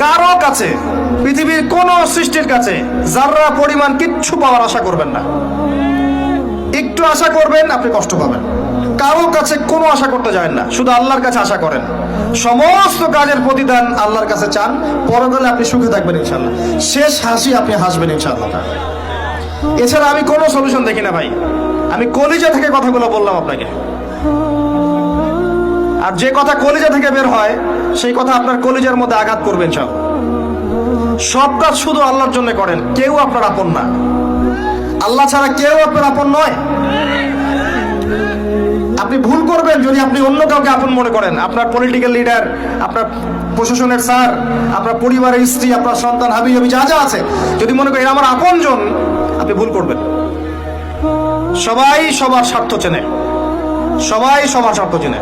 কারো কাছে, পৃথিবীর কোন সৃষ্টির কাছে যারা পরিমাণ কিচ্ছু পাওয়ার আশা করবেন না। একটু আশা করবেন, আপনি কষ্ট পাবেন। কারো কাছে কোনো আশা করতে যায় না, শুধু আল্লাহর কাছে আশা করেন। সমস্ত কাজের প্রতিদান আল্লাহর কাছে চান, পরকালে আপনি সুখে থাকবেন ইনশাআল্লাহ। শেষ হাসি আপনি হাসবেন ইনশাআল্লাহ। এছাড়া আমি কোনো সলিউশন দেখি না ভাই। আমি কলিজা থেকে কথাগুলো বললাম আপনাকে, আর যে কথা কলিজা থেকে বের হয় সেই কথা আপনার কলিজার মধ্যে আঘাত করবেন। সব কাজ শুধু আল্লাহর জন্য করেন, কেউ আপনার আপন না। আল্লাহ ছাড়া কেউ আপনার আপন নয়। আপনি ভুল করবেন যদি আপনি অন্য কাউকে আপন মনে করেন। আপনার পলিটিক্যাল লিডার, আপনার প্রশাসনের স্যার, আপনার পরিবারের স্ত্রী, আপনার সন্তান, হাবি হাবি যা যা আছে, যদি মনে করেন আমার আপনজন, আপনি ভুল করবেন। সবাই সবার স্বার্থ চেনে, সবাই সবার স্বার্থ চেনে।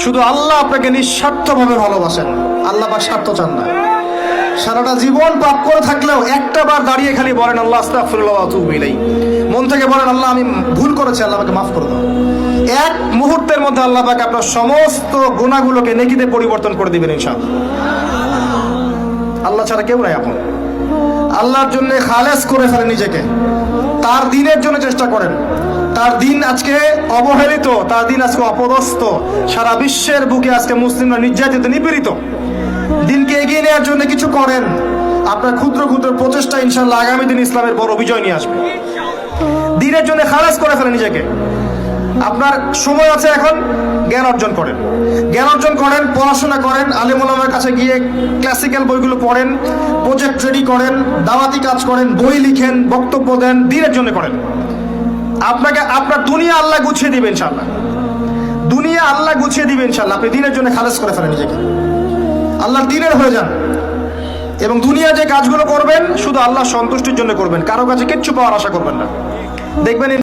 শুধু আল্লাহ আপনাকে নিঃস্বার্থভাবে ভালোবাসেন, আল্লাহ পাক স্বার্থ চান না। সারাটা জীবন পাপ করে থাকলেও একটা বার দাঁড়িয়ে খালি বলেন আল্লাহ আস্তাগফিরুল্লাহ ওয়া আতুবু ইলাইহি, মন থেকে বলেন আল্লাহ আমি ভুল করেছি, আল্লাহ আমাকে মাফ করে দাও। এক মুহূর্তের মধ্যে আল্লাহ পাক আপনার সমস্ত গুনাহগুলোকে নেকিতে পরিবর্তন করে দিবেন ইনশাআল্লাহ। আল্লাহ ছাড়া কেউ নাই আপন। আল্লাহর জন্য খালেস করে ফেলেন নিজেকে, তার দ্বীনের জন্য চেষ্টা করেন। তার দিন আজকে অবহেলিত, তার দিন আজকে অপদস্থ। সারা বিশ্বের বুকে আজকে মুসলিমরা নির্যাতিত, নিপীড়িত। দিনকে এগিয়ে নেওয়ার জন্য কিছু করেন। আপনার ক্ষুদ্র ক্ষুদ্র প্রচেষ্টা ইনশাআল্লাহ আগামী দিন ইসলামের বড় বিজয় নিয়ে আসবে। দিনের জন্য খালেস করে ফেলেন নিজেকে। আপনার সময় আছে এখন, জ্ঞান অর্জন করেন, জ্ঞান অর্জন করেন, পড়াশোনা করেন, আলেম ওলামার কাছে গিয়ে ক্লাসিক্যাল বইগুলো পড়েন, প্রজেক্ট রেডি করেন, দাওয়াতি কাজ করেন, বই লিখেন, বক্তব্য দেন, দিনের জন্য করেন। আপনাকে আপনার দুনিয়া আল্লাহ গুছিয়ে দিবেন ইনশাআল্লাহ। দুনিয়া আল্লাহ গুছিয়ে দিবেন ইনশাআল্লাহ। আপনি দিনের জন্য খালেস করে ফেলেন নিজেকে, আল্লাহর দিনের হয়ে যান। এবং দুনিয়া যে কাজগুলো করবেন শুধু আল্লাহ সন্তুষ্টির জন্য করবেন, কারো কাছে কিচ্ছু পাওয়ার আশা করবেন না। দেখবেন